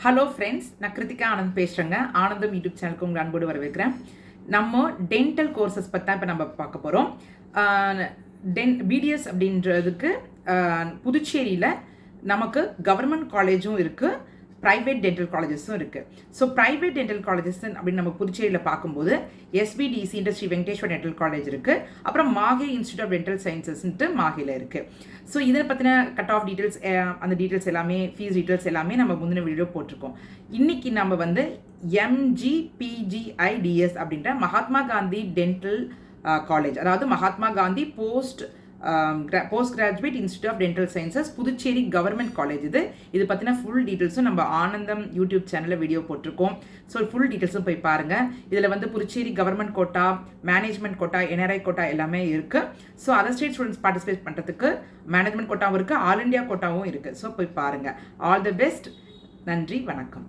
Hello friends, நான் கிருத்திகா ஆனந்த் பேசுகிறேங்க. ஆனந்தம் யூடியூப் சேனலுக்கு உங்களை அன்போடு வரவேற்கிறேன். நம்ம டென்டல் கோர்சஸ் பற்றி தான் இப்போ நம்ம பார்க்க போகிறோம். பிடிஎஸ் அப்படின்றதுக்கு புதுச்சேரியில் நமக்கு கவர்மெண்ட் காலேஜும் இருக்குது, ப்ரைவேட் டென்டல் காலேஜஸும் இருக்குது. ஸோ ப்ரைவேட் டென்டல் காலேஜஸ் அப்படின்னு நம்ம புதுச்சேரியில் பார்க்கும்போது எஸ்பிடிசி ஸ்ரீ வெங்கடேஸ்வர் டென்டல் காலேஜ் இருக்குது. அப்புறம் மாஹே இன்ஸ்டியூட் ஆஃப் டென்டல் சயின்சஸ்ன்ட்டு மாஹேல இருக்குது. ஸோ இதை பற்றின கட் ஆஃப் டீட்டெயில்ஸ், அந்த டீட்டெயில்ஸ் எல்லாமே, ஃபீஸ் டீட்டெயில்ஸ் எல்லாமே நம்ம முந்தின வீடியோ போட்டிருக்கோம். இன்றைக்கி நம்ம வந்து MGPGIDS அப்படின்ற மகாத்மா காந்தி டென்டல் காலேஜ், அதாவது Mahatma Gandhi post graduate institute of dental sciences Puducherry government college. இது பற்றின ஃபுல் டீட்டெயில்ஸும் நம்ம ஆனந்தம் யூடியூப் சேனலில் வீடியோ போட்டிருக்கோம். ஸோ ஃபுல் டீட்டெயில்ஸும் போய் பாருங்கள். இதில் வந்து Puducherry government quota, management quota, NRI quota எல்லாமே இருக்குது. So other state students participate பண்ணுறதுக்கு மேனேஜ்மெண்ட் கோட்டாவும் இருக்குது, ஆல் இண்டியா கோட்டாவும் இருக்குது. ஸோ போய் பாருங்கள். All the best. நன்றி, வணக்கம்.